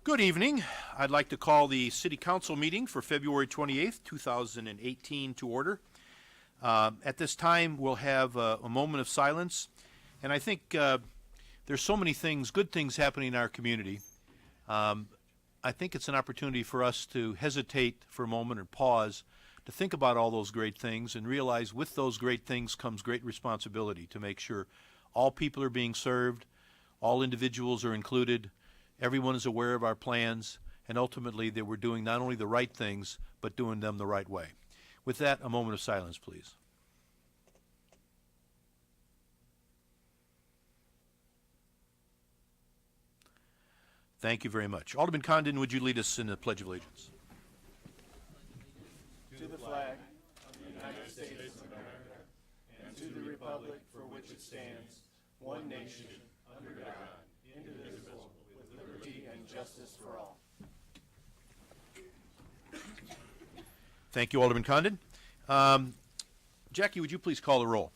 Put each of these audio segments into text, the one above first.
Good evening. I'd like to call the City Council meeting for February 28th, 2018 to order. At this time, we'll have a moment of silence. And I think there's so many things, good things happening in our community. I think it's an opportunity for us to hesitate for a moment and pause to think about all those great things and realize with those great things comes great responsibility to make sure all people are being served, all individuals are included, everyone is aware of our plans, and ultimately that we're doing not only the right things, but doing them the right way. With that, a moment of silence, please. Thank you very much. Alderman Condon, would you lead us in the Pledge of Allegiance? To the flag of the United States of America and to the republic for which it stands, one nation, under God, indivisible, with liberty and justice for all. Thank you, Alderman Condon. Jackie, would you please call the roll?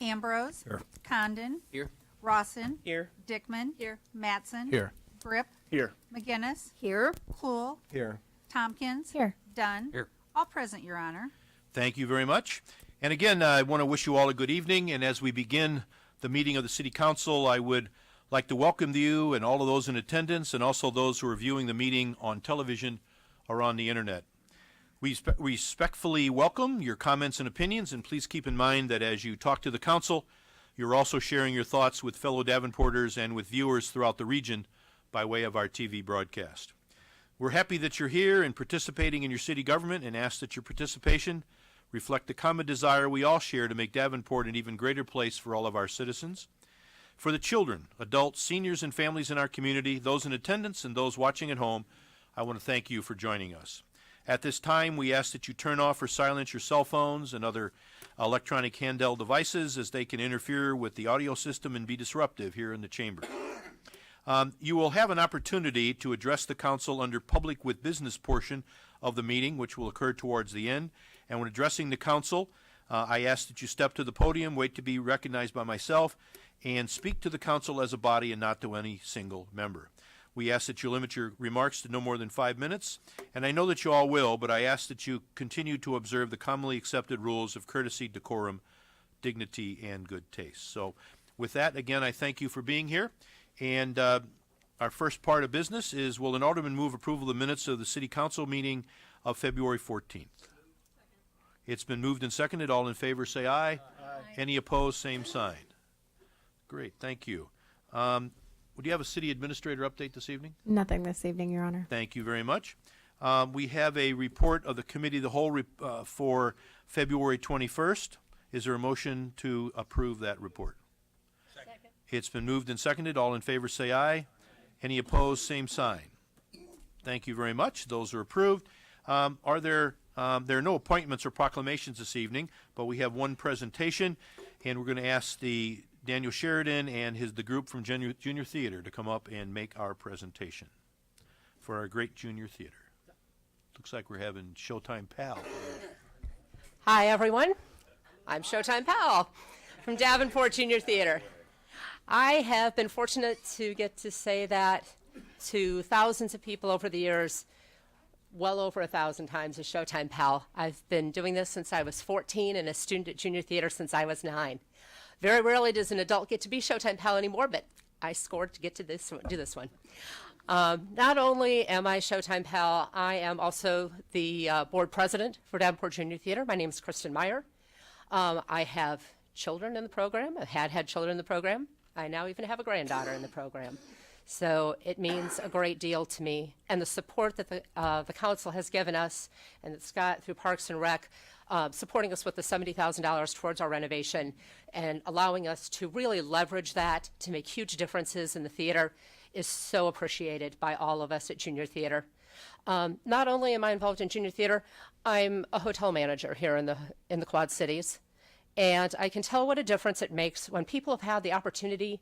Ambrose. Here. Condon. Here. Rawson. Here. Dickman. Here. Mattson. Here. Grip. Here. McGinnis. Here. Klool. Here. Tompkins. Here. Dunn. Here. All present, Your Honor. Thank you very much. And again, I want to wish you all a good evening. And as we begin the meeting of the City Council, I would like to welcome you and all of those in attendance and also those who are viewing the meeting on television or on the internet. We respectfully welcome your comments and opinions, and please keep in mind that as you talk to the Council, you're also sharing your thoughts with fellow Davenporters and with viewers throughout the region by way of our TV broadcast. We're happy that you're here and participating in your city government and ask that your participation reflect the common desire we all share to make Davenport an even greater place for all of our citizens. For the children, adults, seniors, and families in our community, those in attendance and those watching at home, I want to thank you for joining us. At this time, we ask that you turn off or silence your cell phones and other electronic handheld devices as they can interfere with the audio system and be disruptive here in the chamber. You will have an opportunity to address the Council under Public with Business portion of the meeting, which will occur towards the end. And when addressing the Council, I ask that you step to the podium, wait to be recognized by myself, and speak to the Council as a body and not to any single member. We ask that you limit your remarks to no more than 5 minutes, and I know that you all will, but I ask that you continue to observe the commonly accepted rules of courtesy, decorum, dignity, and good taste. So with that, again, I thank you for being here. And our first part of business is, will an alderman move approval of the minutes of the City Council meeting of February 14th? It's been moved and seconded. All in favor say aye. Aye. Any opposed, same sign. Great, thank you. Would you have a city administrator update this evening? Nothing this evening, Your Honor. Thank you very much. We have a report of the Committee of the Whole for February 21st. Is there a motion to approve that report? Second. It's been moved and seconded. All in favor say aye. Any opposed, same sign. Thank you very much. Those are approved. There are no appointments or proclamations this evening, but we have one presentation, and we're going to ask the Daniel Sheridan and the group from Junior Theater to come up and make our presentation for our great Junior Theater. Looks like we're having Showtime Pal. Hi, everyone. I'm Showtime Pal from Davenport Junior Theater. I have been fortunate to get to say that to thousands of people over the years, well over 1,000 times as Showtime Pal. I've been doing this since I was 14 and a student at Junior Theater since I was 9. Very rarely does an adult get to be Showtime Pal anymore, but I scored to get to do this one. Not only am I Showtime Pal, I am also the board president for Davenport Junior Theater. My name is Kristen Meyer. I have children in the program. I had children in the program. I now even have a granddaughter in the program. So it means a great deal to me. And the support that the council has given us, and that Scott through Parks and Rec, supporting us with the $70,000 towards our renovation and allowing us to really leverage that to make huge differences in the theater is so appreciated by all of us at Junior Theater. Not only am I involved in Junior Theater, I'm a hotel manager here in the Quad Cities. And I can tell what a difference it makes when people have had the opportunity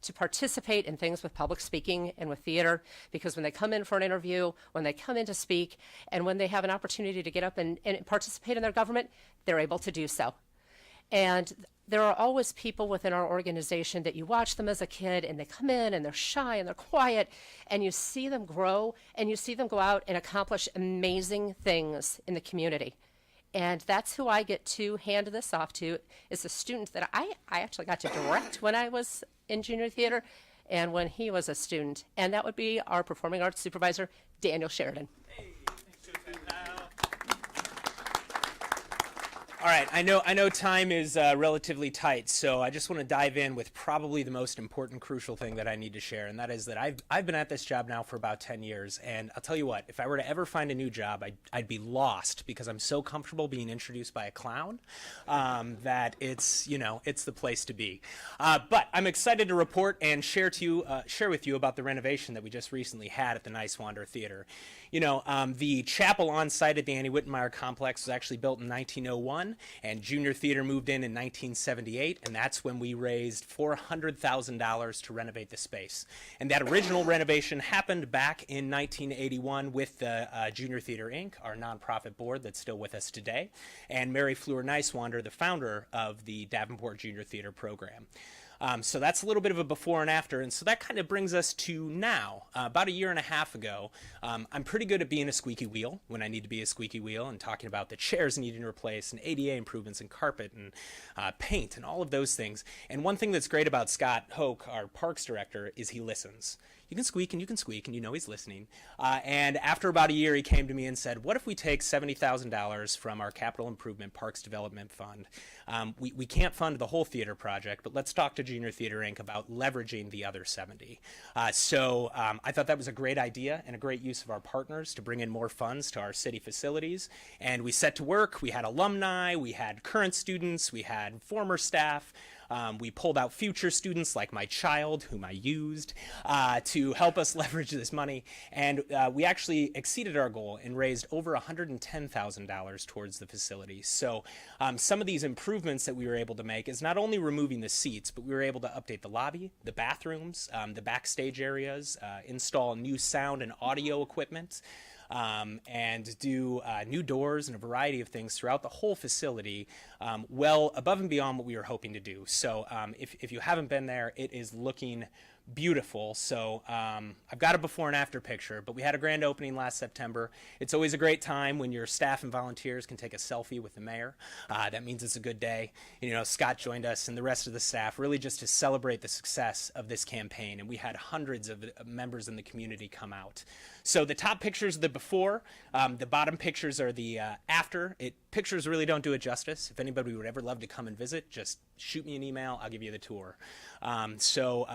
to participate in things with public speaking and with theater, because when they come in for an interview, when they come in to speak, and when they have an opportunity to get up and participate in their government, they're able to do so. And there are always people within our organization that you watch them as a kid and they come in and they're shy and they're quiet, and you see them grow and you see them go out and accomplish amazing things in the community. And that's who I get to hand this off to, is a student that I actually got to direct when I was in junior theater and when he was a student. And that would be our performing arts supervisor, Daniel Sheridan. All right, I know time is relatively tight, so I just want to dive in with probably the most important, crucial thing that I need to share, and that is that I've been at this job now for about 10 years, and I'll tell you what, if I were to ever find a new job, I'd be lost, because I'm so comfortable being introduced by a clown that it's the place to be. But I'm excited to report and share with you about the renovation that we just recently had at the Niswander Theater. The chapel on site at the Annie Wittenmeyer complex was actually built in 1901, and junior theater moved in 1978, and that's when we raised $400,000 to renovate the space. And that original renovation happened back in 1981 with the Junior Theater Inc., our nonprofit board that's still with us today, and Mary Fleur Niswander, the founder of the Davenport Junior Theater program. So that's a little bit of a before and after, and so that kind of brings us to now. About a year and a half ago, I'm pretty good at being a squeaky wheel when I need to be a squeaky wheel, and talking about the chairs needing replaced and ADA improvements and carpet and paint and all of those things. And one thing that's great about Scott Hoke, our parks director, is he listens. You can squeak and he's listening. And after about a year, he came to me and said, what if we take $70,000 from our Capital Improvement Parks Development Fund? We can't fund the whole theater project, but let's talk to Junior Theater Inc. about leveraging the other 70. So I thought that was a great idea and a great use of our partners to bring in more funds to our city facilities. And we set to work. We had alumni, we had current students, we had former staff. We pulled out future students like my child, whom I used, to help us leverage this money. And we actually exceeded our goal and raised over $110,000 towards the facility. So some of these improvements that we were able to make is not only removing the seats, but we were able to update the lobby, the bathrooms, the backstage areas, install new sound and audio equipment, and do new doors and a variety of things throughout the whole facility, well above and beyond what we were hoping to do. So if you haven't been there, it is looking beautiful. So I've got a before and after picture, but we had a grand opening last September. It's always a great time when your staff and volunteers can take a selfie with the mayor. That means it's a good day. Scott joined us and the rest of the staff really just to celebrate the success of this campaign, and we had hundreds of members in the community come out. So the top pictures are the before, the bottom pictures are the after. Pictures really don't do it justice. If anybody would ever love to come and visit, just shoot me an email, I'll give you the tour. So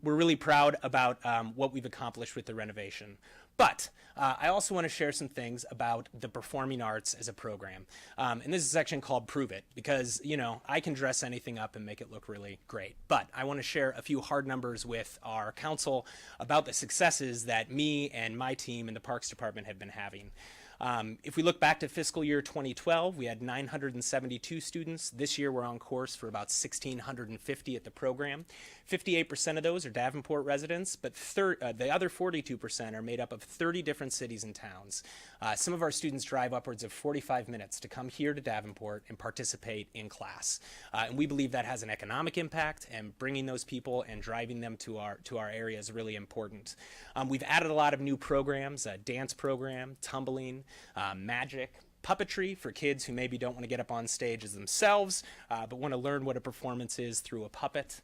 we're really proud about what we've accomplished with the renovation. But I also want to share some things about the performing arts as a program. And this is a section called Prove It, because, I can dress anything up and make it look really great. But I want to share a few hard numbers with our council about the successes that me and my team in the Parks Department have been having. If we look back to fiscal year 2012, we had 972 students. This year we're on course for about 1,650 at the program. 58% of those are Davenport residents, but the other 42% are made up of 30 different cities and towns. Some of our students drive upwards of 45 minutes to come here to Davenport and participate in class. And we believe that has an economic impact, and bringing those people and driving them to our area is really important. We've added a lot of new programs, a dance program, tumbling, magic, puppetry for kids who maybe don't want to get up on stage as themselves, but want to learn what a performance is through a puppet.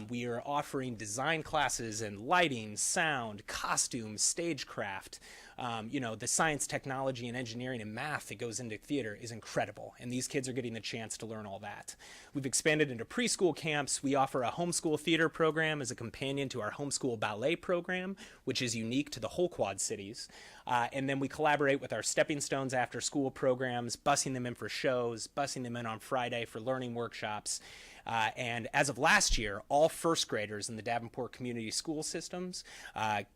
We are offering design classes in lighting, sound, costumes, stagecraft. The science, technology, and engineering and math that goes into theater is incredible, and these kids are getting the chance to learn all that. We've expanded into preschool camps. We offer a homeschool theater program as a companion to our homeschool ballet program, which is unique to the whole Quad Cities. And then we collaborate with our Stepping Stones after school programs, busing them in for shows, busing them in on Friday for learning workshops. And as of last year, all first graders in the Davenport community school systems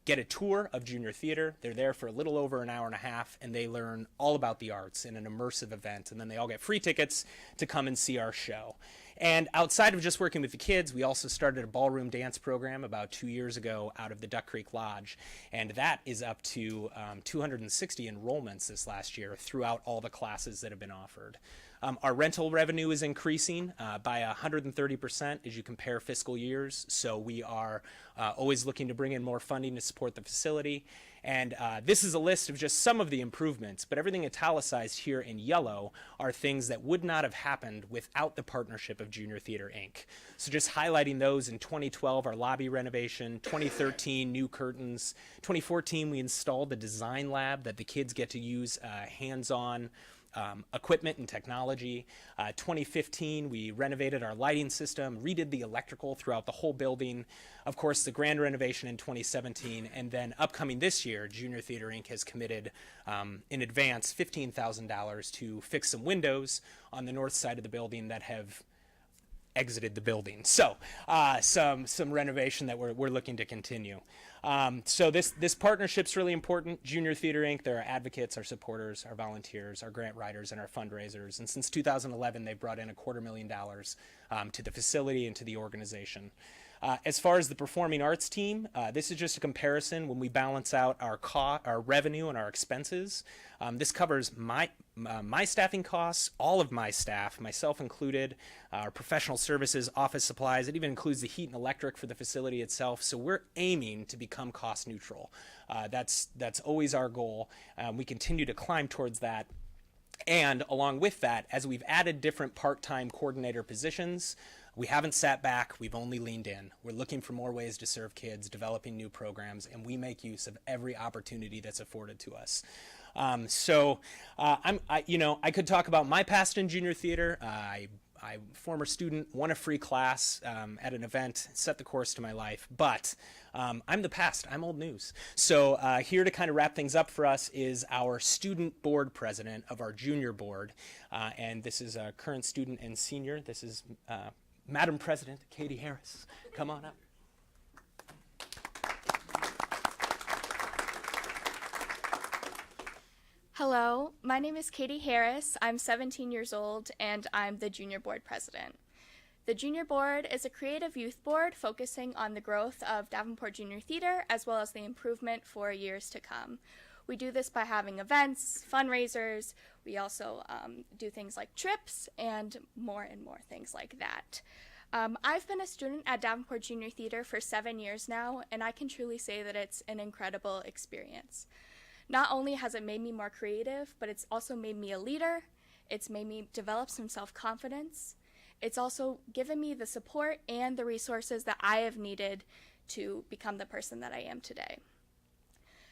get a tour of junior theater. They're there for a little over an hour and a half, and they learn all about the arts in an immersive event. And then they all get free tickets to come and see our show. And outside of just working with the kids, we also started a ballroom dance program about 2 years ago out of the Duck Creek Lodge. And that is up to 260 enrollments this last year throughout all the classes that have been offered. Our rental revenue is increasing by 130% as you compare fiscal years. So we are always looking to bring in more funding to support the facility. And this is a list of just some of the improvements, but everything italicized here in yellow are things that would not have happened without the partnership of Junior Theater Inc. So just highlighting those: in 2012, our lobby renovation; 2013, new curtains; 2014, we installed the design lab that the kids get to use hands-on equipment and technology. 2015, we renovated our lighting system, redid the electrical throughout the whole building. Of course, the grand renovation in 2017, and then upcoming this year, Junior Theater Inc. has committed in advance $15,000 to fix some windows on the north side of the building that have exited the building. So some renovation that we're looking to continue. So this partnership's really important. Junior Theater Inc., they're our advocates, our supporters, our volunteers, our grant writers, and our fundraisers. And since 2011, they've brought in $250,000 to the facility and to the organization. As far as the performing arts team, this is just a comparison when we balance out our revenue and our expenses. This covers my staffing costs, all of my staff, myself included, our professional services, office supplies. It even includes the heat and electric for the facility itself. So we're aiming to become cost neutral. That's always our goal. We continue to climb towards that. And along with that, as we've added different part-time coordinator positions, we haven't sat back, we've only leaned in. We're looking for more ways to serve kids, developing new programs, and we make use of every opportunity that's afforded to us. I could talk about my past in junior theater. I former student, won a free class at an event, set the course to my life, but I'm the past, I'm old news. So here to kind of wrap things up for us is our student board president of our junior board, and this is a current student and senior. This is Madam President Katie Harris. Come on up. Hello, my name is Katie Harris. I'm 17 years old and I'm the junior board president. The junior board is a creative youth board focusing on the growth of Davenport Junior Theater as well as the improvement for years to come. We do this by having events, fundraisers. We also do things like trips and more things like that. I've been a student at Davenport Junior Theater for 7 years now, and I can truly say that it's an incredible experience. Not only has it made me more creative, but it's also made me a leader. It's made me develop some self-confidence. It's also given me the support and the resources that I have needed to become the person that I am today.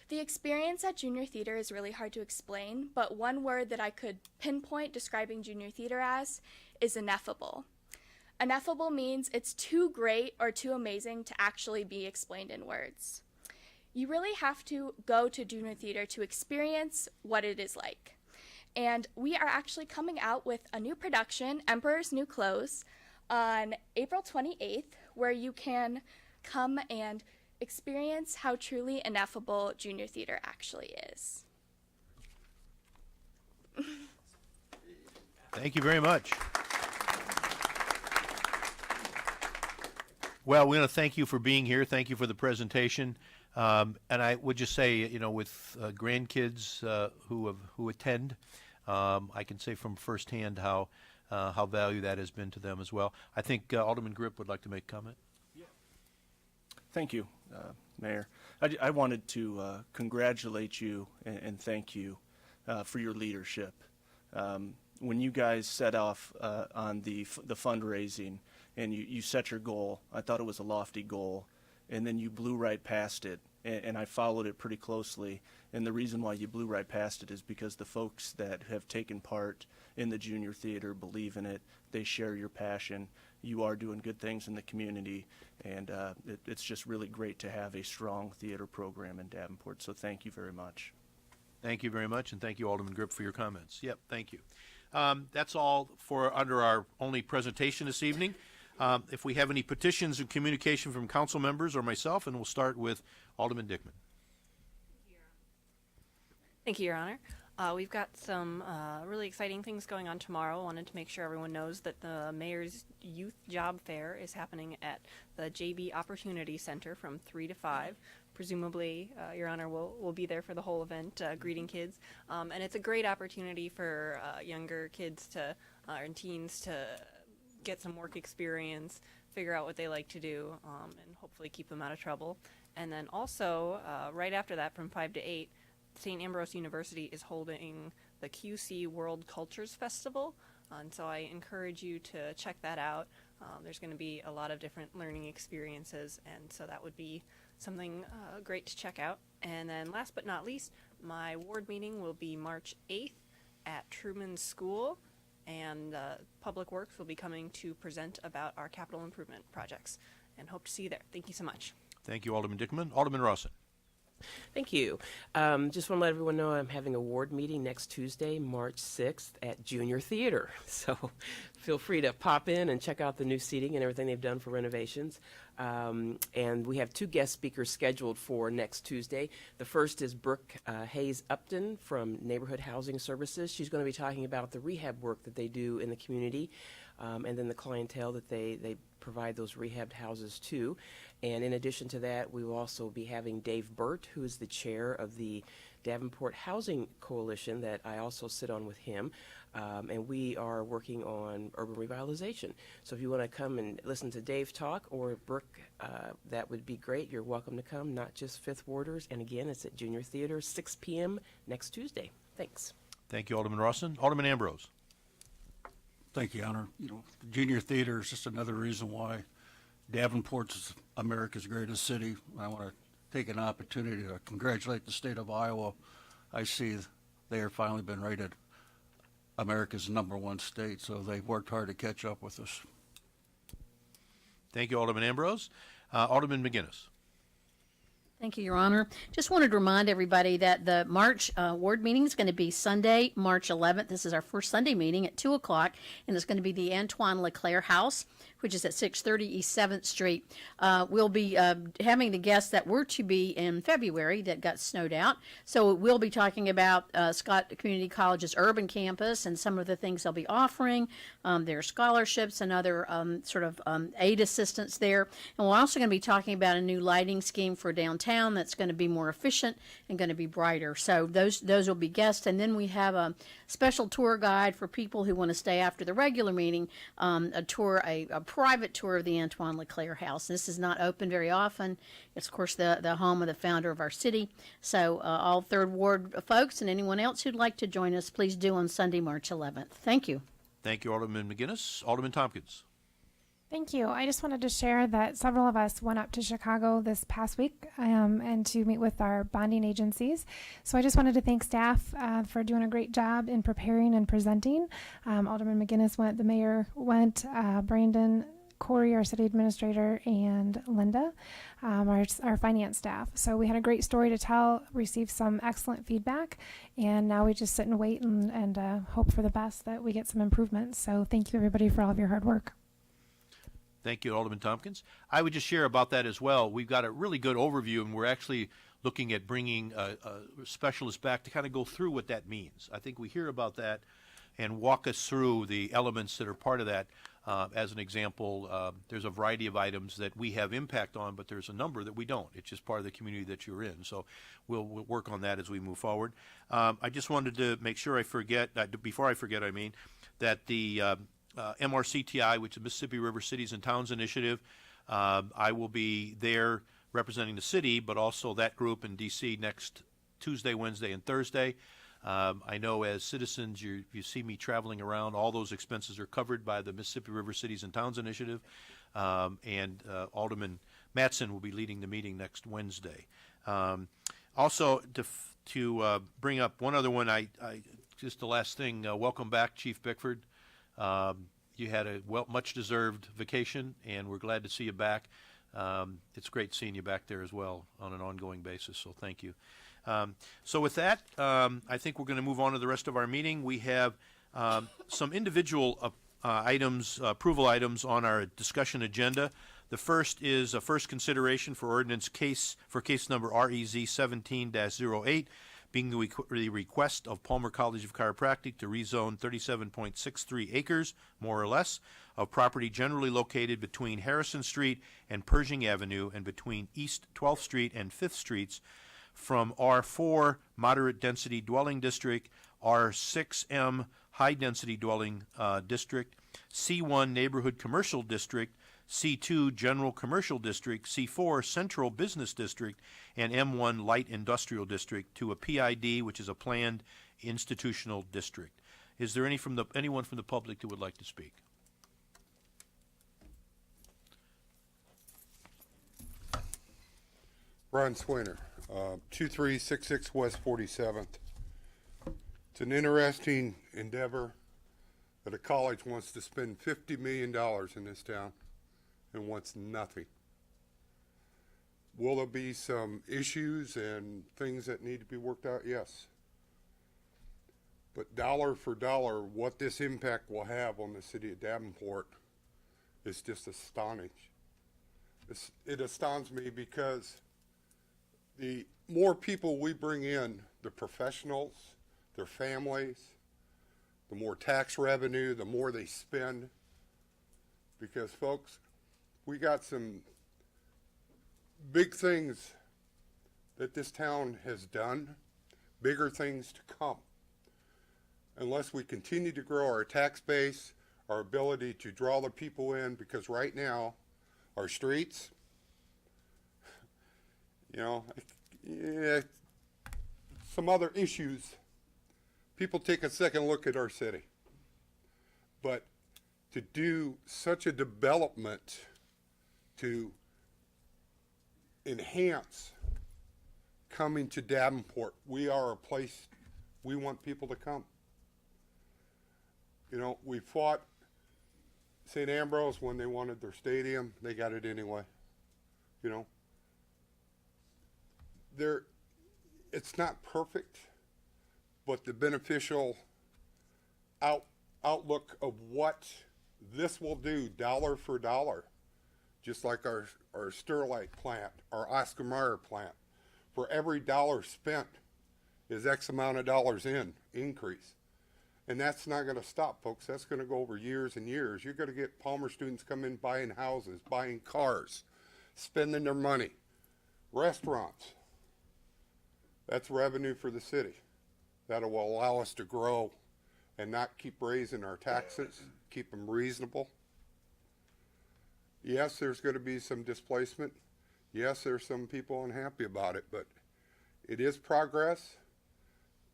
The experience at junior theater is really hard to explain, but one word that I could pinpoint describing junior theater as is ineffable. Ineffable means it's too great or too amazing to actually be explained in words. You really have to go to junior theater to experience what it is like. And we are actually coming out with a new production, Emperor's New Clothes, on April 28th, where you can come and experience how truly ineffable junior theater actually is. Thank you very much. Well, we want to thank you for being here. Thank you for the presentation. And I would just say, with grandkids who attend, I can say from firsthand how value that has been to them as well. I think Alderman Grip would like to make a comment. Thank you, Mayor. I wanted to congratulate you and thank you for your leadership. When you guys set off on the fundraising and you set your goal, I thought it was a lofty goal, and then you blew right past it, and I followed it pretty closely. And the reason why you blew right past it is because the folks that have taken part in the junior theater believe in it. They share your passion. You are doing good things in the community, and it's just really great to have a strong theater program in Davenport. So thank you very much. Thank you very much, and thank you, Alderman Grip, for your comments. Yep, thank you. That's all for under our only presentation this evening. If we have any petitions and communication from council members or myself, and we'll start with Alderman Dickman. Thank you, Your Honor. We've got some really exciting things going on tomorrow. I wanted to make sure everyone knows that the Mayor's Youth Job Fair is happening at the JB Opportunity Center from 3 to 5. Presumably, Your Honor will be there for the whole event, greeting kids. And it's a great opportunity for younger kids to, and teens to get some work experience, figure out what they like to do, and hopefully keep them out of trouble. And then also, right after that, from 5 to 8, St. Ambrose University is holding the QC World Cultures Festival, and so I encourage you to check that out. There's going to be a lot of different learning experiences, and so that would be something great to check out. And then last but not least, my ward meeting will be March 8th at Truman School, and Public Works will be coming to present about our capital improvement projects, and hope to see you there. Thank you so much. Thank you, Alderman Dickerman. Alderman Rawson. Thank you. Just want to let everyone know I'm having a ward meeting next Tuesday, March 6th at Junior Theater. So feel free to pop in and check out the new seating and everything they've done for renovations. And we have 2 guest speakers scheduled for next Tuesday. The first is Brooke Hayes Upton from Neighborhood Housing Services. She's going to be talking about the rehab work that they do in the community, and then the clientele that they provide those rehabbed houses to. And in addition to that, we will also be having Dave Burt, who is the chair of the Davenport Housing Coalition that I also sit on with him. And we are working on urban revitalization. So if you want to come and listen to Dave talk, or Brooke, that would be great. You're welcome to come, not just Fifth Warders. And again, it's at Junior Theater, 6 p.m. next Tuesday. Thanks. Thank you, Alderman Rawson. Alderman Ambrose. Thank you, Honor. You know, the Junior Theater is just another reason why Davenport's America's greatest city. I want to take an opportunity to congratulate the state of Iowa. I see they have finally been rated America's #1 state, so they've worked hard to catch up with us. Thank you, Alderman Ambrose. Alderman McGinnis. Thank you, Your Honor. Just wanted to remind everybody that the March ward meeting is going to be Sunday, March 11th. This is our first Sunday meeting at 2 o'clock, and it's going to be the Antoine LeClaire House, which is at 630 East 7th Street. We'll be having the guests that were to be in February that got snowed out. So we'll be talking about Scott Community College's urban campus and some of the things they'll be offering, their scholarships and other sort of aid assistance there. And we're also going to be talking about a new lighting scheme for downtown that's going to be more efficient and going to be brighter. So those will be guests. And then we have a special tour guide for people who want to stay after the regular meeting, a private tour of the Antoine LeClaire House. This is not open very often. It's, of course, the home of the founder of our city. So all Third Ward folks and anyone else who'd like to join us, please do on Sunday, March 11th. Thank you. Thank you, Alderman McGinnis. Alderman Tompkins. Thank you. I just wanted to share that several of us went up to Chicago this past week and to meet with our bonding agencies. So I just wanted to thank staff for doing a great job in preparing and presenting. Alderman McGinnis went, the mayor went, Brandon, Corey, our city administrator, and Linda, our finance staff. So we had a great story to tell, received some excellent feedback, and now we just sit and wait and hope for the best that we get some improvements. So thank you, everybody, for all of your hard work. Thank you, Alderman Tompkins. I would just share about that as well. We've got a really good overview, and we're actually looking at bringing a specialist back to kind of go through what that means. I think we hear about that and walk us through the elements that are part of that. As an example, there's a variety of items that we have impact on, but there's a number that we don't. It's just part of the community that you're in. So we'll work on that as we move forward. I just wanted to make sure I forget, before I forget, I mean, that the MRCTI, which is Mississippi River Cities and Towns Initiative. I will be there representing the city, but also that group in D.C. next Tuesday, Wednesday, and Thursday. I know as citizens, you see me traveling around. All those expenses are covered by the Mississippi River Cities and Towns Initiative. And Alderman Mattson will be leading the meeting next Wednesday. Also, to bring up one other one, I just the last thing, welcome back, Chief Bickford. You had a much-deserved vacation, and we're glad to see you back. It's great seeing you back there as well on an ongoing basis, so thank you. So with that, I think we're going to move on to the rest of our meeting. We have some individual approval items on our discussion agenda. The first is a first consideration for ordinance case number REZ 17-08, being the request of Palmer College of Chiropractic to rezone 37.63 acres, more or less, of property generally located between Harrison Street and Pershing Avenue and between East 12th Street and 5th Streets from R4 Moderate Density Dwelling District, R6M High Density Dwelling District, C1 Neighborhood Commercial District, C2 General Commercial District, C4 Central Business District, and M1 Light Industrial District to a PID, which is a Planned Institutional District. Is there anyone from the public that would like to speak? Ron Swiner, 2366 West 47th. It's an interesting endeavor that a college wants to spend $50 million in this town and wants nothing. Will there be some issues and things that need to be worked out? Yes. But dollar for dollar, what this impact will have on the city of Davenport is just astonishing. It astounds me because the more people we bring in, the professionals, their families, the more tax revenue, the more they spend. Because, folks, we got some big things that this town has done, bigger things to come. Unless we continue to grow our tax base, our ability to draw the people in, because right now, our streets, some other issues, people take a second look at our city. But to do such a development to enhance coming to Davenport, we are a place we want people to come. We fought St. Ambrose when they wanted their stadium. They got it anyway. It's not perfect, but the beneficial outlook of what this will do dollar for dollar, just like our Sterlite plant, our Oscar Mayer plant, for every dollar spent is X amount of dollars increase. And that's not going to stop, folks. That's going to go over years and years. You're going to get Palmer students come in buying houses, buying cars, spending their money. Restaurants. That's revenue for the city. That will allow us to grow and not keep raising our taxes, keep them reasonable. Yes, there's going to be some displacement. Yes, there's some people unhappy about it, but it is progress.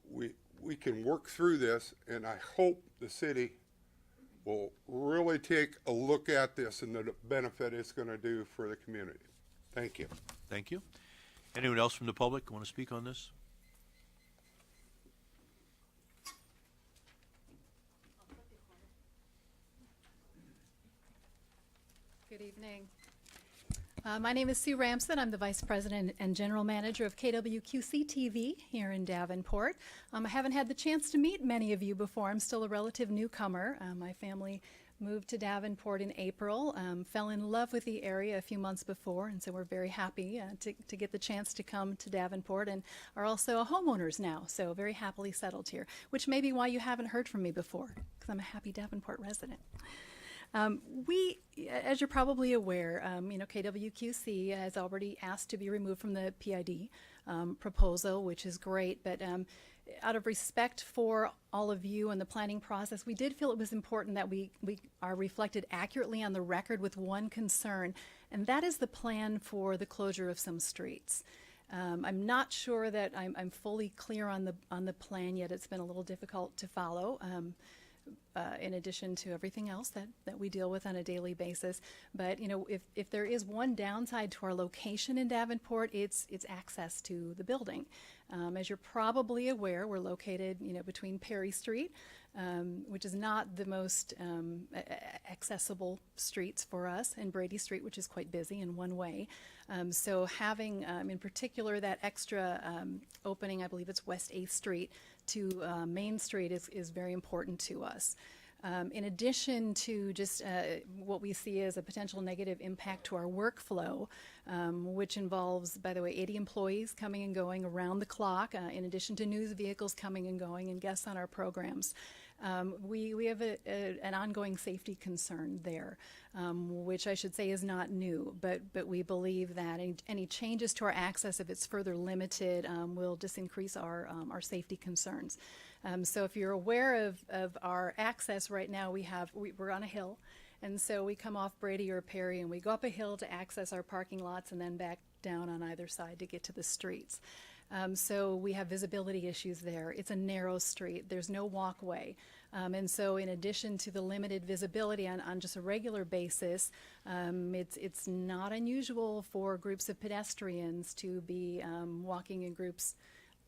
We can work through this, and I hope the city will really take a look at this and the benefit it's going to do for the community. Thank you. Thank you. Anyone else from the public want to speak on this? Good evening. My name is Sue Ramsden. I'm the Vice President and General Manager of KWQC TV here in Davenport. I haven't had the chance to meet many of you before. I'm still a relative newcomer. My family moved to Davenport in April, fell in love with the area a few months before, and so we're very happy to get the chance to come to Davenport, and are also homeowners now, so very happily settled here, which may be why you haven't heard from me before, because I'm a happy Davenport resident. We, as you're probably aware, KWQC has already asked to be removed from the PID proposal, which is great, but out of respect for all of you and the planning process, we did feel it was important that we are reflected accurately on the record with one concern, and that is the plan for the closure of some streets. I'm not sure that I'm fully clear on the plan yet. It's been a little difficult to follow. In addition to everything else that we deal with on a daily basis. But if there is one downside to our location in Davenport, it's access to the building. As you're probably aware, we're located between Perry Street, which is not the most accessible streets for us, and Brady Street, which is quite busy in one way. So having in particular that extra opening, I believe it's West 8th Street, to Main Street is very important to us. In addition to just what we see as a potential negative impact to our workflow, which involves, by the way, 80 employees coming and going around the clock, in addition to news vehicles coming and going and guests on our programs. We have an ongoing safety concern there, which I should say is not new, but we believe that any changes to our access, if it's further limited, will just increase our safety concerns. So if you're aware of our access right now, we're on a hill, and so we come off Brady or Perry and we go up a hill to access our parking lots and then back down on either side to get to the streets. So we have visibility issues there. It's a narrow street. There's no walkway. And so in addition to the limited visibility on just a regular basis, it's not unusual for groups of pedestrians to be walking in groups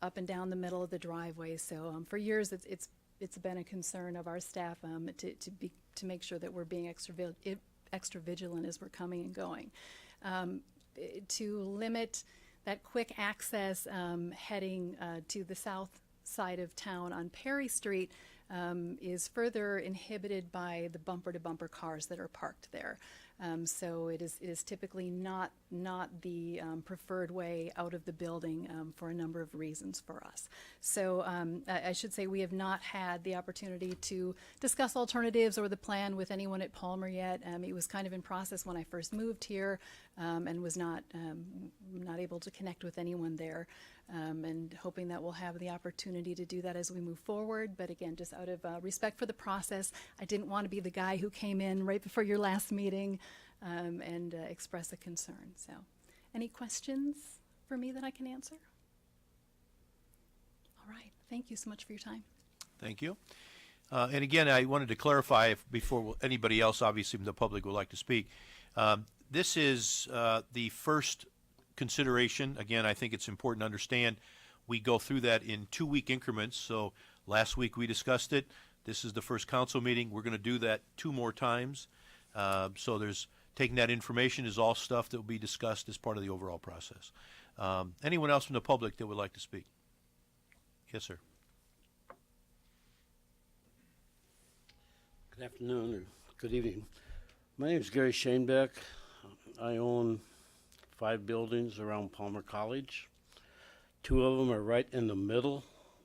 up and down the middle of the driveway. So for years, it's been a concern of our staff to make sure that we're being extra vigilant as we're coming and going. To limit that quick access heading to the south side of town on Perry Street is further inhibited by the bumper-to-bumper cars that are parked there. So it is typically not the preferred way out of the building for a number of reasons for us. So I should say we have not had the opportunity to discuss alternatives or the plan with anyone at Palmer yet. It was kind of in process when I first moved here and was not able to connect with anyone there. And hoping that we'll have the opportunity to do that as we move forward. But again, just out of respect for the process, I didn't want to be the guy who came in right before your last meeting and express a concern. So any questions for me that I can answer? All right. Thank you so much for your time. Thank you. And again, I wanted to clarify before anybody else, obviously from the public, would like to speak. This is the first consideration. Again, I think it's important to understand we go through that in 2-week increments. So last week we discussed it. This is the first council meeting. We're going to do that 2 more times. So taking that information is all stuff that will be discussed as part of the overall process. Anyone else from the public that would like to speak? Yes, sir. Good afternoon or good evening. My name is Gary Shanebeck. I own 5 buildings around Palmer College. 2 of them are right in the middle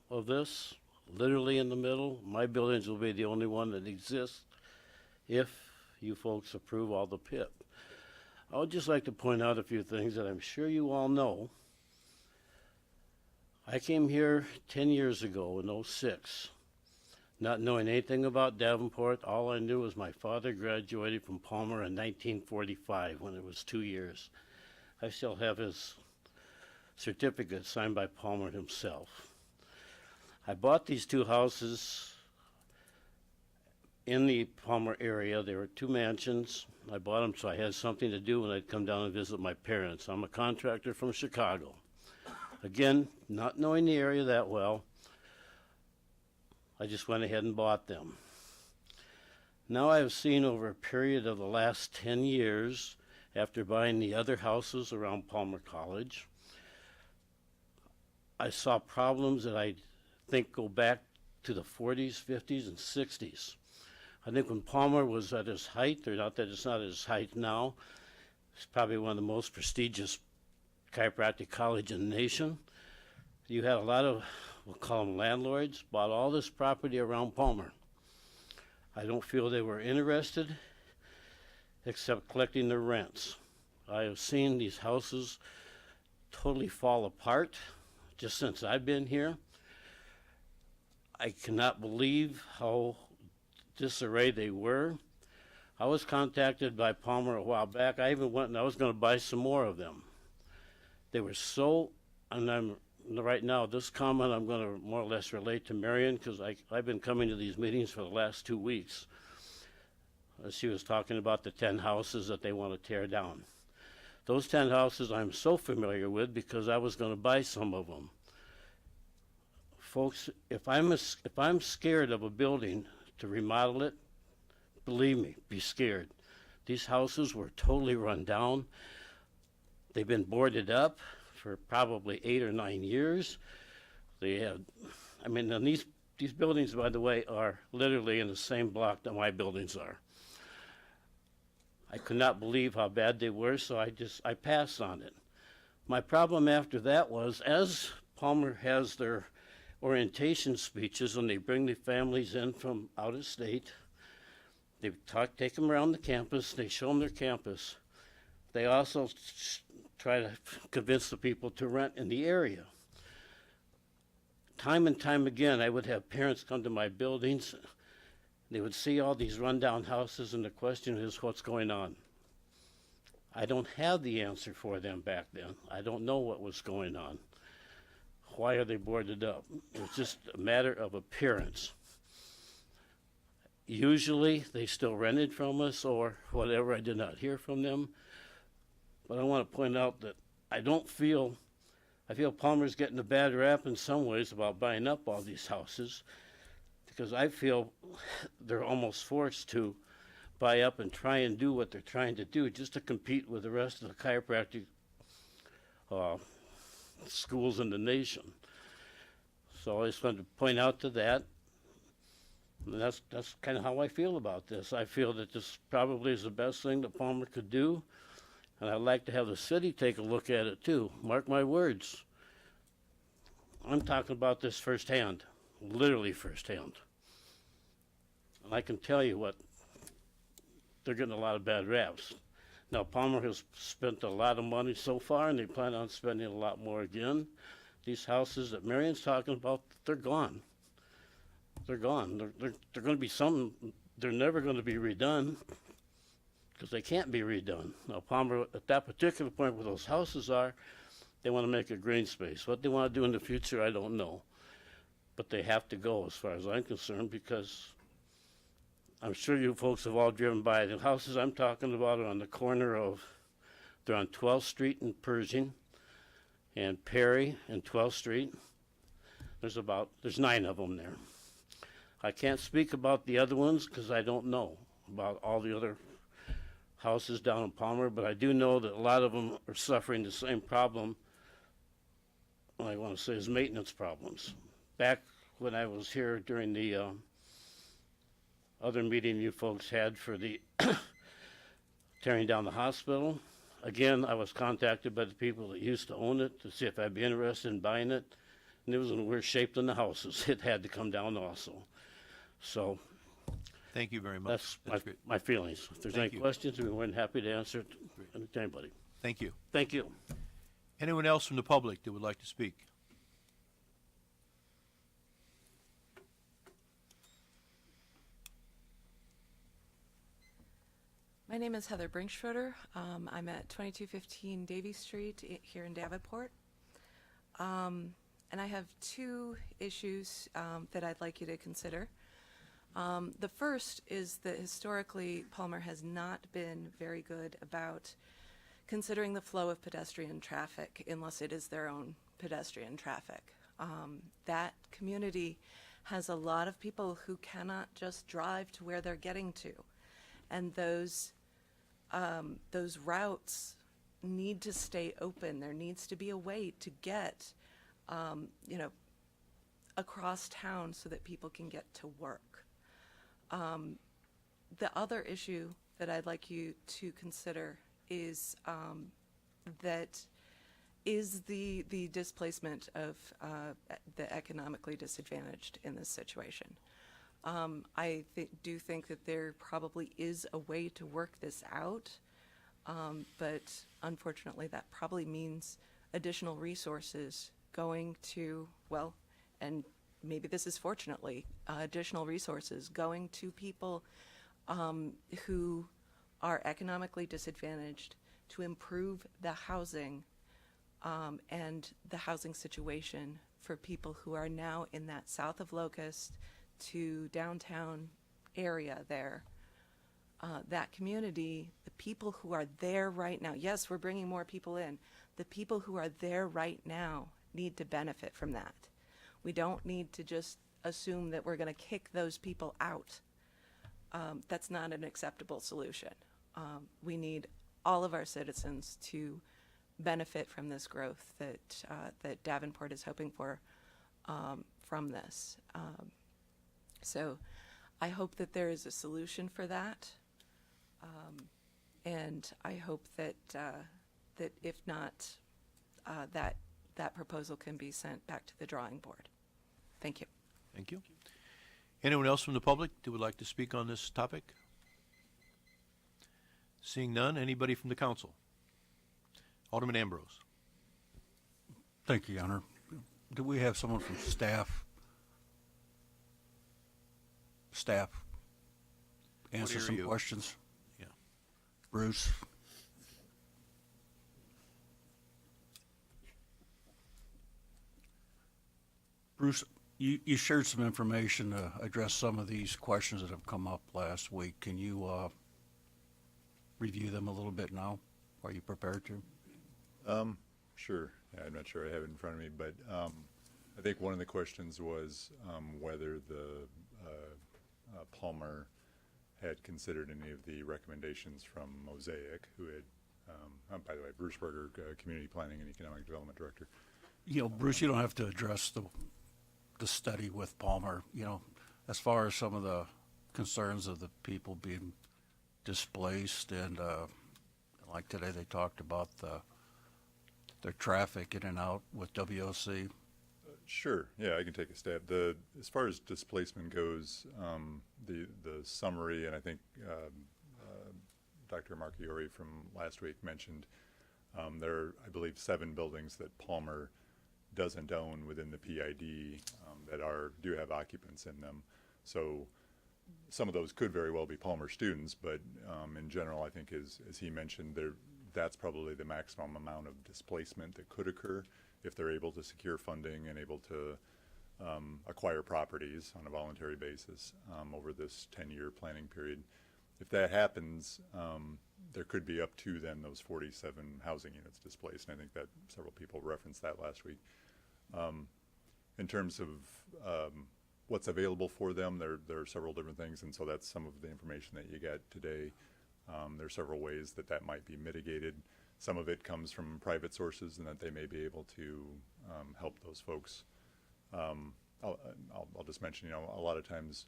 of this, literally in the middle. My buildings will be the only one that exists if you folks approve all the PIP. I would just like to point out a few things that I'm sure you all know. I came here 10 years ago in '06, not knowing anything about Davenport. All I knew was my father graduated from Palmer in 1945 when it was 2 years. I still have his certificate signed by Palmer himself. I bought these 2 houses in the Palmer area. They were 2 mansions. I bought them so I had something to do when I'd come down and visit my parents. I'm a contractor from Chicago. Again, not knowing the area that well, I just went ahead and bought them. Now I have seen over a period of the last 10 years, after buying the other houses around Palmer College, I saw problems that I think go back to the 40s, 50s, and 60s. I think when Palmer was at his height, or not that it's not at his height now, it's probably one of the most prestigious chiropractic college in the nation. You had a lot of, we'll call them landlords, bought all this property around Palmer. I don't feel they were interested except collecting their rents. I have seen these houses totally fall apart just since I've been here. I cannot believe how disarray they were. I was contacted by Palmer a while back. I even went and I was going to buy some more of them. They were so, and right now, this comment I'm going to more or less relate to Marion because I've been coming to these meetings for the last 2 weeks. She was talking about the 10 houses that they want to tear down. Those 10 houses I'm so familiar with because I was going to buy some of them. Folks, if I'm scared of a building to remodel it, believe me, be scared. These houses were totally run down. They've been boarded up for probably 8 or 9 years. They have, and these these buildings, by the way, are literally in the same block that my buildings are. I could not believe how bad they were, so I passed on it. My problem after that was, as Palmer has their orientation speeches and they bring the families in from out of state, they take them around the campus, they show them their campus. They also try to convince the people to rent in the area. Time and time again, I would have parents come to my buildings. They would see all these rundown houses, and the question is, what's going on? I don't have the answer for them back then. I don't know what was going on. Why are they boarded up? It was just a matter of appearance. Usually, they still rented from us or whatever. I did not hear from them. But I want to point out that I feel Palmer's getting a bad rap in some ways about buying up all these houses, because I feel they're almost forced to buy up and try and do what they're trying to do just to compete with the rest of the chiropractic schools in the nation. So I just wanted to point out to that. And that's kind of how I feel about this. I feel that this probably is the best thing that Palmer could do, and I'd like to have the city take a look at it too. Mark my words. I'm talking about this firsthand, literally firsthand. And I can tell you what, they're getting a lot of bad raps. Now, Palmer has spent a lot of money so far, and they plan on spending a lot more again. These houses that Marion's talking about, they're gone. They're gone. They're going to be they're never going to be redone, because they can't be redone. Now, Palmer, at that particular point where those houses are, they want to make a green space. What they want to do in the future, I don't know. But they have to go, as far as I'm concerned, because I'm sure you folks have all driven by. The houses I'm talking about are on the corner they're on 12th Street in Pershing and Perry and 12th Street. There's 9 of them there. I can't speak about the other ones because I don't know about all the other houses down in Palmer, but I do know that a lot of them are suffering the same problem, I want to say, is maintenance problems. Back when I was here during the other meeting you folks had for the tearing down the hospital, again, I was contacted by the people that used to own it to see if I'd be interested in buying it, and it was in worse shape than the houses. It had to come down also. So Thank you very much. that's my feelings. If there's Thank any you. questions, we're more than happy to answer it to anybody. Thank you. Thank you. Anyone else from the public that would like to speak? My name is Heather Brinkschroeder. I'm at 2215 Davie Street here in Davenport. And I have 2 issues that I'd like you to consider. The first is that historically Palmer has not been very good about considering the flow of pedestrian traffic unless it is their own pedestrian traffic. That community has a lot of people who cannot just drive to where they're getting to. And those routes need to stay open. There needs to be a way to get, across town so that people can get to work. The other issue that I'd like you to consider is the displacement of the economically disadvantaged in this situation. I do think that there probably is a way to work this out, but unfortunately that probably means additional resources going to, and maybe this is fortunately, additional resources going to people who are economically disadvantaged to improve the housing and the housing situation for people who are now in that south of Locust to downtown area there. That community, the people who are there right now, yes, we're bringing more people in. The people who are there right now need to benefit from that. We don't need to just assume that we're going to kick those people out. That's not an acceptable solution. We need all of our citizens to benefit from this growth that Davenport is hoping for from this. So I hope that there is a solution for that. And I hope that, that if not, that proposal can be sent back to the drawing board. Thank you. Thank you. Anyone else from the public that would like to speak on this topic? Seeing none, anybody from the council? Alderman Ambrose. Thank you, Your Honor. Do we have someone from staff answer hear some you. questions? Yeah. Bruce? Bruce, you shared some information to address some of these questions that have come up last week. Can you review them a little bit now? Are you prepared to? Sure. Yeah, I'm not sure I have it in front of me, but I think one of the questions was whether the Palmer had considered any of the recommendations from Mosaic, who had, by the way, Bruce Berger, Community Planning and Economic Development Director. You know, Bruce, you don't have to address the study with Palmer. You know, as far as some of the concerns of the people being displaced, and like today they talked about their traffic in and out with WOC. Sure. Yeah, I can take a stab. As far as displacement goes, the summary, and I think Dr. Marchiori from last week mentioned there are, I believe, 7 buildings that Palmer doesn't own within the PID that do have occupants in them. So some of those could very well be Palmer students, but in general, I think as he mentioned, that's probably the maximum amount of displacement that could occur if they're able to secure funding and able to acquire properties on a voluntary basis over this 10-year planning period. If that happens, there could be up to then those 47 housing units displaced, and I think that several people referenced that last week. In terms of what's available for them, there are several different things, and so that's some of the information that you got today. There are several ways that might be mitigated. Some of it comes from private sources, and that they may be able to help those folks. I'll just mention, a lot of times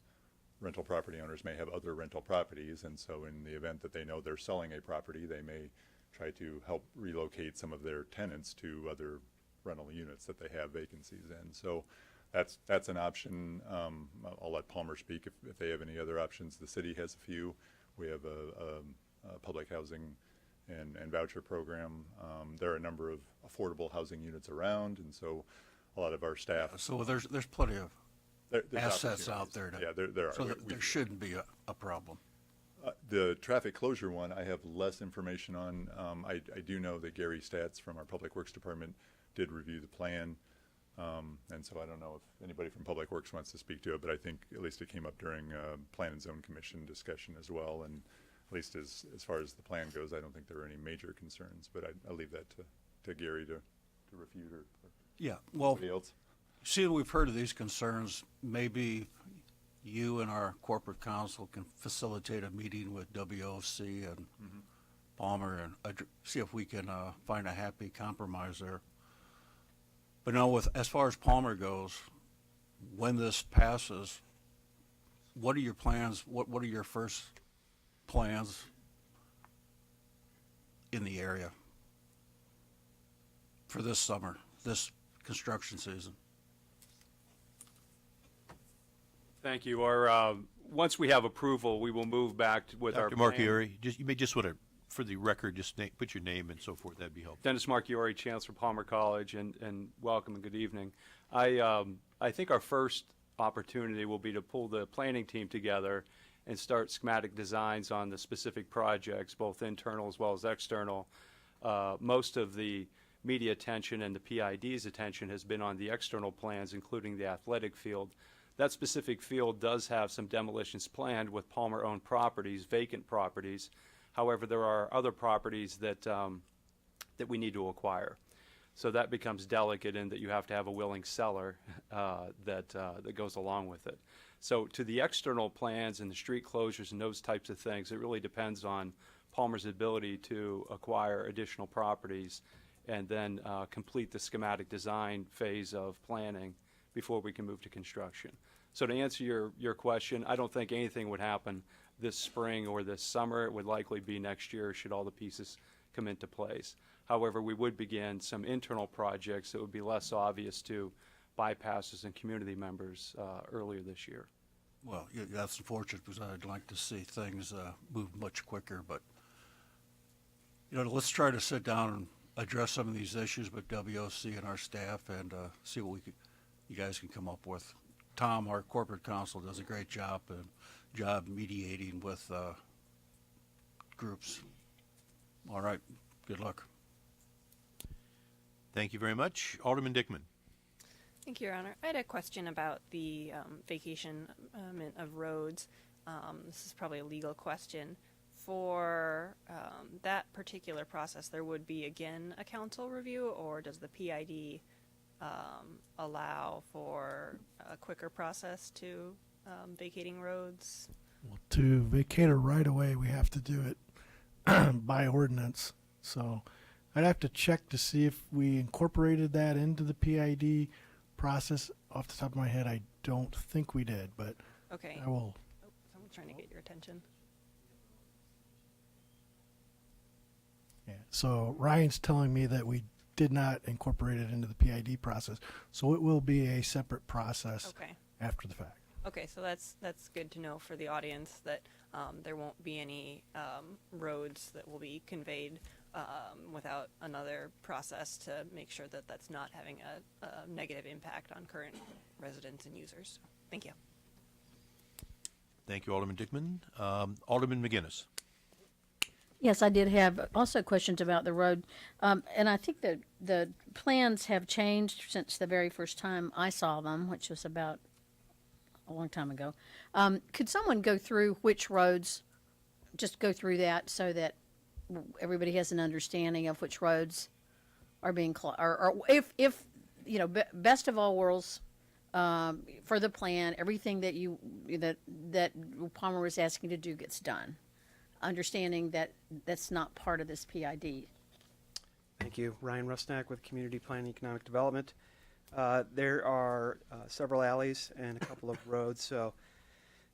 rental property owners may have other rental properties, and so in the event that they know they're selling a property, they may try to help relocate some of their tenants to other rental units that they have vacancies in. So that's an option. I'll let Palmer speak if they have any other options. The city has a few. We have a public housing and voucher program. There are a number of affordable housing units around, and so a lot of our staff. So there's plenty of there's assets out there. There are. So there shouldn't be a problem. The traffic closure one, I have less information on. I do know that Gary Statz from our Public Works Department did review the plan, and so I don't know if anybody from Public Works wants to speak to it, but I think at least it came up during Plan and Zone Commission discussion as well, and at least as far as the plan goes, I don't think there are any major concerns, but I'll leave that to Gary to refute or Yeah, well, somebody else. seeing we've heard of these concerns, maybe you and our corporate counsel can facilitate a meeting with WOC and Palmer and see if we can find a happy compromise there. But now, as far as Palmer goes, when this passes, what are your plans? What are your first plans in the area for this summer, this construction season? Thank you. Once we have approval, we will move back with our Dr. plan. Marchiori, you may just want to, for the record, just put your name and so forth. That'd be helpful. Dennis Marchiori, Chancellor Palmer College, and welcome and good evening. I think our first opportunity will be to pull the planning team together and start schematic designs on the specific projects, both internal as well as external. Most of the media attention and the PID's attention has been on the external plans, including the athletic field. That specific field does have some demolitions planned with Palmer-owned properties, vacant properties. However, there are other properties that that we need to acquire. So that becomes delicate in that you have to have a willing seller that goes along with it. So to the external plans and the street closures and those types of things, it really depends on Palmer's ability to acquire additional properties and then complete the schematic design phase of planning before we can move to construction. So to answer your question, I don't think anything would happen this spring or this summer. It would likely be next year should all the pieces come into place. However, we would begin some internal projects that would be less obvious to bypasses and community members earlier this year. Well, yeah, that's unfortunate because I'd like to see things move much quicker, but, you know, let's try to sit down and address some of these issues with WOC and our staff and see what you guys can come up with. Tom, our corporate counsel, does a great job mediating with groups. All right, good luck. Thank you very much. Alderman Dickman. Thank you, Your Honor. I had a question about the vacation of roads. This is probably a legal question. For that particular process, there would be, again, a council review, or does the PID allow for a quicker process to vacating roads? Well, to vacate a right of way, we have to do it by ordinance. So I'd have to check to see if we incorporated that into the PID process. Off the top of my head, I don't think we did, but okay. I will. Oh, I'm trying to get your attention. Yeah. So Ryan's telling me that we did not incorporate it into the PID process, so it will be a separate process after the fact. Okay, so that's good to know for the audience that there won't be any roads that will be conveyed without another process to make sure that that's not having a negative impact on current residents and users. Thank you. Thank you, Alderman Dickman. Alderman McGinnis. Yes, I did have also questions about the road, and I think that the plans have changed since the very first time I saw them, which was about a long time ago. Could someone go through which roads, just go through that so that everybody has an understanding of which roads are being or if you know, best of all worlds, for the plan, everything that that Palmer was asking to do gets done, understanding that that's not part of this PID. Thank you. Ryan Rusnak with Community Planning Economic Development. There are several alleys and a couple of roads, so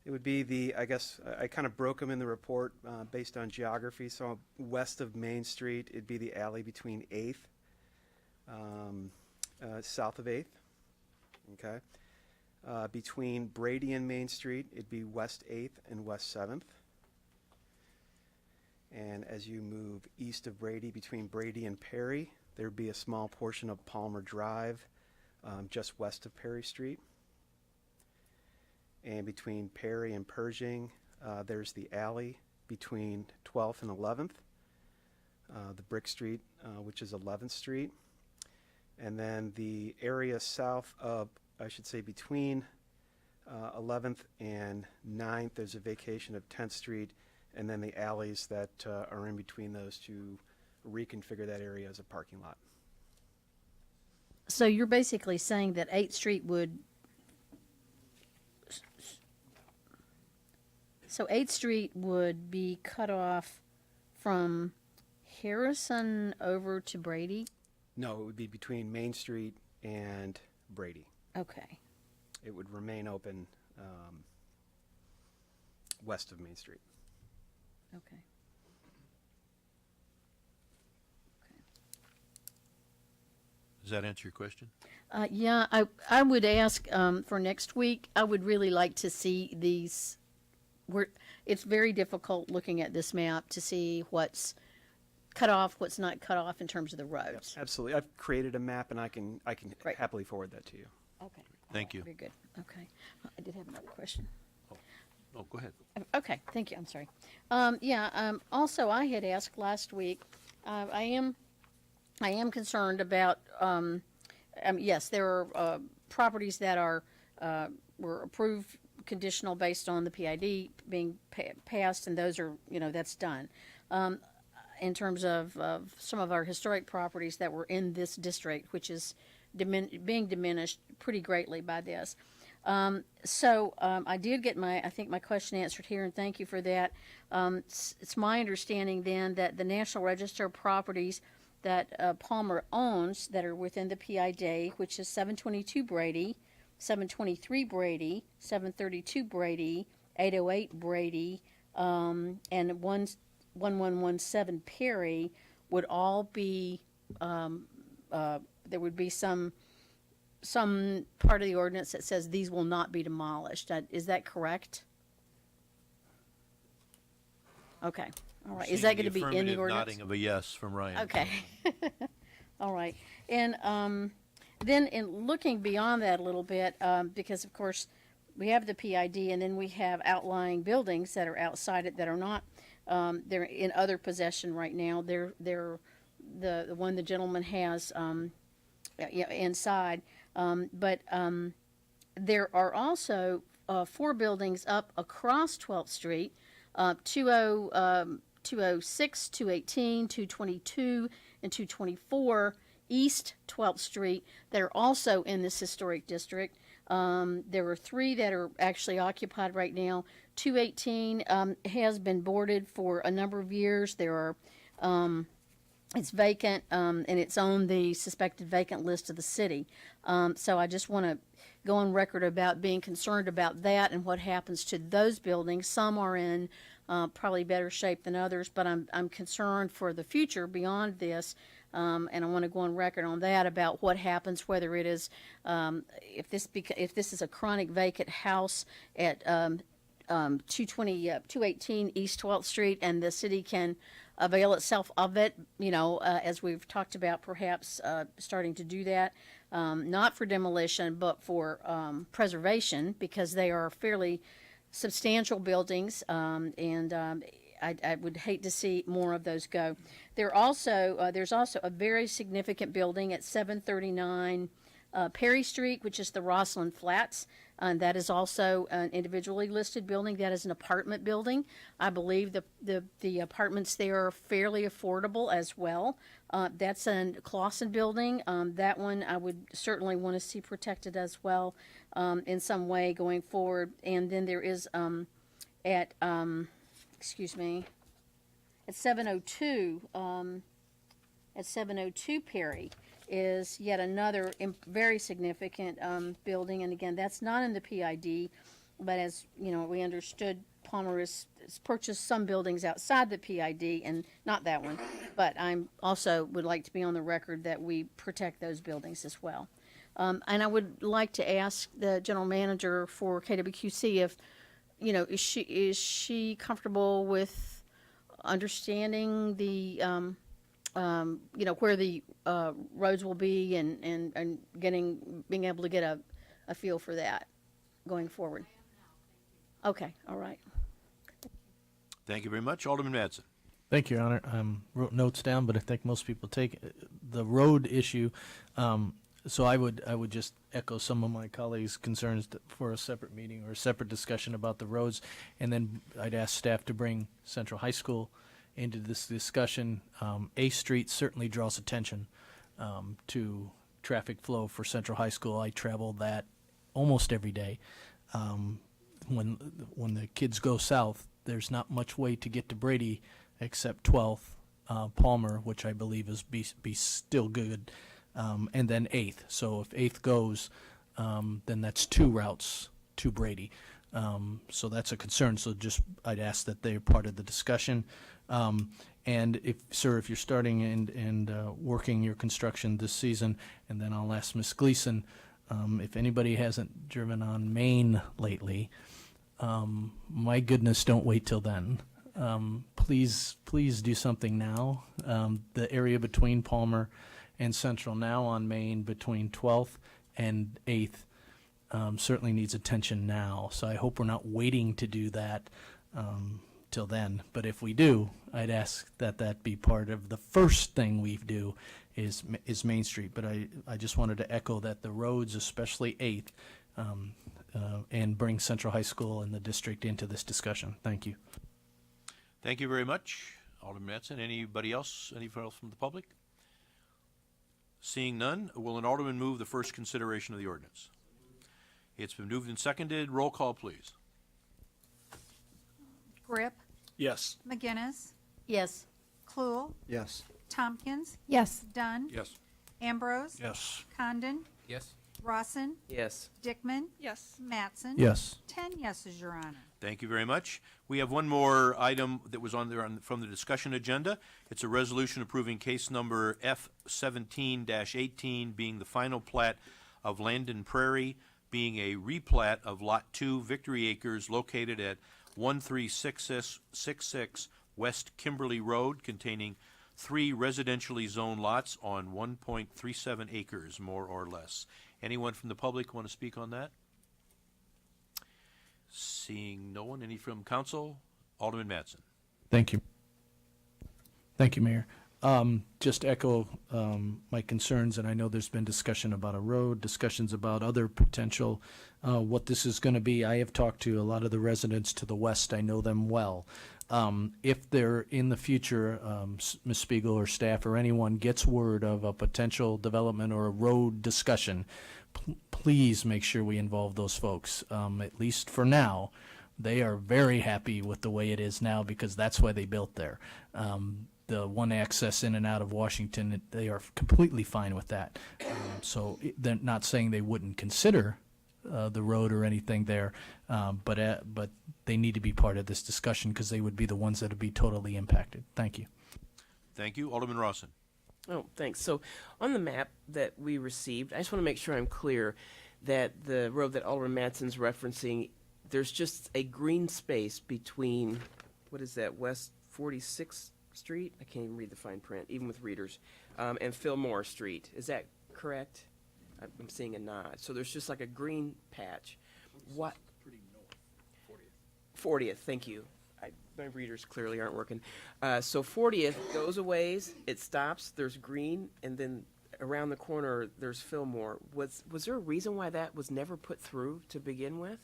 it would be I guess I kind of broke them in the report based on geography. So west of Main Street, it'd be the alley between 8th, south of 8th, okay? Between Brady and Main Street, it'd be West 8th and West 7th. And as you move east of Brady, between Brady and Perry, there'd be a small portion of Palmer Drive, just west of Perry Street. And between Perry and Pershing, there's the alley between 12th and 11th, the Brick Street, which is 11th Street. And then the area south of, I should say between 11th and 9th, there's a vacation of 10th Street, and then the alleys that are in between those to reconfigure that area as a parking lot. So you're basically saying that 8th Street would, so 8th Street would be cut off from Harrison over to Brady? No, it would be between Main Street and Brady. Okay. It would remain open west of Main Street. Okay. Does that answer your question? Yeah, I would ask for next week. I would really like to see these. It's very difficult looking at this map to see what's cut off, what's not cut off in terms of the roads. Yep, absolutely. I've created a map, and I can happily forward that to you. Okay. Thank you. Very good. Okay. I did have another question. Oh, go ahead. Okay, thank you. I'm sorry. Also, I had asked last week. I am concerned about. Yes, there are properties that were approved conditional based on the PID being passed, and those are, that's done. In terms of some of our historic properties that were in this district, which is being diminished pretty greatly by this. I did get I think my question answered here, and thank you for that. It's my understanding then that the National Register of properties that Palmer owns that are within the PID, which is 722 Brady, 723 Brady, 732 Brady, 808 Brady, and 1117 Perry would all be, there would be some part of the ordinance that says these will not be demolished. Is that correct? Okay, all right. Is that going to be in the Affirmative ordinance? nodding of a yes from Ryan. Okay. All right. And then in looking beyond that a little bit, because of course we have the PID and then we have outlying buildings that are outside it that are not, they're in other possession right now. They're the one the gentleman has inside. But there are also 4 buildings up across 12th Street, 206, 218, 222, and 224 East 12th Street that are also in this historic district. There are 3 that are actually occupied right now. 218 has been boarded for a number of years. There are it's vacant, and it's on the suspected vacant list of the city. So I just want to go on record about being concerned about that and what happens to those buildings. Some are in probably better shape than others, but I'm concerned for the future beyond this, and I want to go on record on that about what happens, whether it is if this is a chronic vacant house at 218 East 12th Street, and the city can avail itself of it, as we've talked about, perhaps starting to do that, not for demolition, but for preservation, because they are fairly substantial buildings, and I would hate to see more of those go. There's also a very significant building at 739 Perry Street, which is the Roslyn Flats. That is also an individually listed building. That is an apartment building. I believe the apartments there are fairly affordable as well. That's a Clausen building. That one I would certainly want to see protected as well in some way going forward. And then there is at 702 Perry is yet another very significant building, and again, that's not in the PID, but as we understood, Palmer has purchased some buildings outside the PID, and not that one, but I'm also would like to be on the record that we protect those buildings as well. And I would like to ask the general manager for KWQC if, is she comfortable with understanding the where the roads will be and being able to get a feel for that going forward. Okay, all right. Thank you very much. Alderman Madsen. Thank you, Your Honor. Wrote notes down, but I think most people take the road issue. So I would just echo some of my colleagues' concerns for a separate meeting or a separate discussion about the roads, and then I'd ask staff to bring Central High School into this discussion. A Street certainly draws attention to traffic flow for Central High School. I travel that almost every day. When the kids go south, there's not much way to get to Brady except 12th, Palmer, which I believe is be still good, and then 8th. So if 8th goes, then that's 2 routes to Brady. So that's a concern. So I'd ask that they're part of the discussion. And if you're starting and working your construction this season, and then I'll ask Ms. Gleason, if anybody hasn't driven on Main lately, my goodness, don't wait till then. Please do something now. The area between Palmer and Central now on Main between 12th and 8th certainly needs attention now. So I hope we're not waiting to do that till then. But if we do, I'd ask that be part of the first thing we do is Main Street. But I just wanted to echo that the roads, especially 8th, and bring Central High School and the district into this discussion. Thank you. Thank you very much, Alderman Madsen. Anybody else? Anyone else from the public? Seeing none, will an alderman move the first consideration of the ordinance? It's been moved and seconded. Roll call, please. Grip, Yes. McGinnis, Yes. Kluhl, Yes. Tompkins, Yes. Dunn, Yes. Ambrose, Yes. Condon, Yes. Rawson, Yes. Dickman, Yes. Mattson. Yes. 10 yeses, Your Honor. Thank you very much. We have one more item that was on there from the discussion agenda. It's a resolution approving case number F17-18, being the final plat of Landon Prairie, being a replat of Lot 2 Victory Acres located at 1366 West Kimberly Road, containing 3 residentially zoned lots on 1.37 acres, more or less. Anyone from the public want to speak on that? Seeing no one, any from council? Alderman Mattson. Thank you. Thank you, Mayor. Just echo my concerns, and I know there's been discussion about a road, discussions about other potential, what this is going to be. I have talked to a lot of the residents to the west. I know them well. If there, in the future, Ms. Spiegel or staff or anyone gets word of a potential development or a road discussion, please make sure we involve those folks. At least for now, they are very happy with the way it is now because that's why they built there. The one access in and out of Washington, they are completely fine with that. So they're not saying they wouldn't consider the road or anything there, but they need to be part of this discussion because they would be the ones that would be totally impacted. Thank you. Thank you. Alderman Rawson. Oh, thanks. So on the map that we received, I just want to make sure I'm clear that the road that Alderman Mattson's referencing, there's just a green space between, what is that, West 46th Street? I can't even read the fine print, even with readers, and Fillmore Street. Is that correct? I'm seeing a nod. So there's just like a green patch. What? 40th, thank you. My readers clearly aren't working. So 40th goes a ways, it stops, there's green, and then around the corner there's Fillmore. Was there a reason why that was never put through to begin with?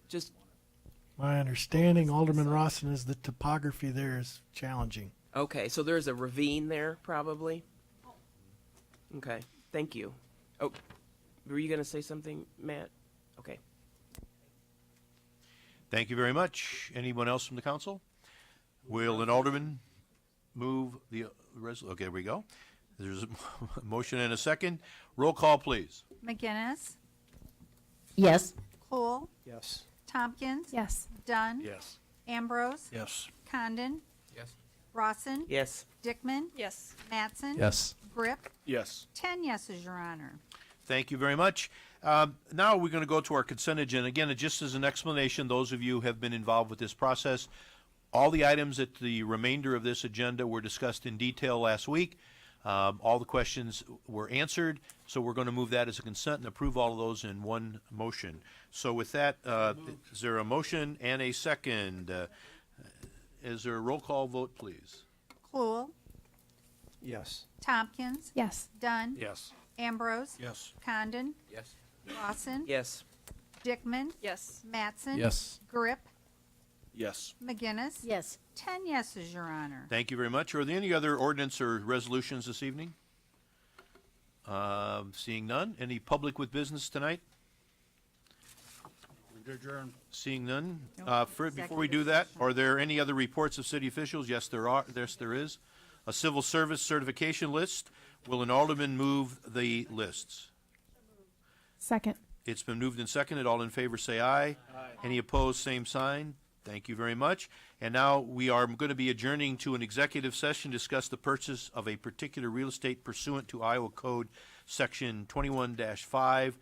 Just My understanding, Alderman Rawson, is the topography there is challenging. okay, so there's a ravine there probably? Okay, thank you. Oh, were you going to say something, Matt? Okay. Thank you very much. Anyone else from the council? Will an alderman move the resolution? Okay, there we go. There's a motion and a second. Roll call, please. McGinnis, Yes. Cole, Yes. Tompkins. Yes. Dunn. Yes. Ambrose. Yes. Condon. Yes. Rawson. Yes. Dickman. Yes. Mattson. Yes. Grip. Yes. 10 yeses, Your Honor. Thank you very much. Now we're going to go to our consent agenda. Again, just as an explanation, those of you who have been involved with this process, all the items at the remainder of this agenda were discussed in detail last week. All the questions were answered, so we're going to move that as a consent and approve all of those in one motion. So with that, is there a motion and a second? Is there a roll call vote, please? Cluel, Yes. Tompkins. Yes. Dunn. Yes. Ambrose. Yes. Condon. Yes. Rawson. Yes. Dickman. Yes. Mattson. Yes. Grip. Yes. McGinnis. Yes. 10 yeses, Your Honor. Thank you very much. Are there any other ordinance or resolutions this evening? Seeing none. Any public with business tonight? Seeing none. Before we do that, are there any other reports of city officials? Yes, there are. Yes, there is. A civil service certification list. Will an alderman move the lists? Second. It's been moved and seconded. All in favor say aye. Aye. Any opposed, same sign. Thank you very much. And now we are going to be adjourning to an executive session to discuss the purchase of a particular real estate pursuant to Iowa Code Section 21-5.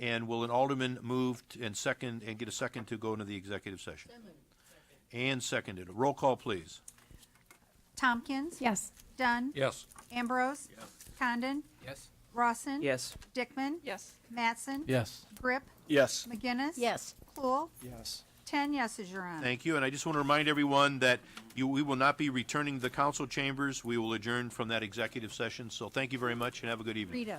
And will an alderman move and second and get a second to go into the executive session? And seconded. Roll call, please. Tompkins. Yes. Dunn. Yes. Ambrose. Condon. Yes. Rawson. Yes. Dickman. Yes. Mattson. Yes. Grip. Yes. McGinnis. Yes. Cluel. Yes. 10 yeses, Your Honor. Thank you. And I just want to remind everyone that we will not be returning to the council chambers. We will adjourn from that executive session. So thank you very much and have a good evening. Rita,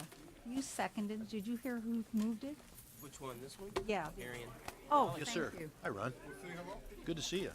you seconded. Did you hear who moved it? Which one? This one? Yeah. Arian. Oh, Yes, thank sir. you. Hi, Ron. Good to see you.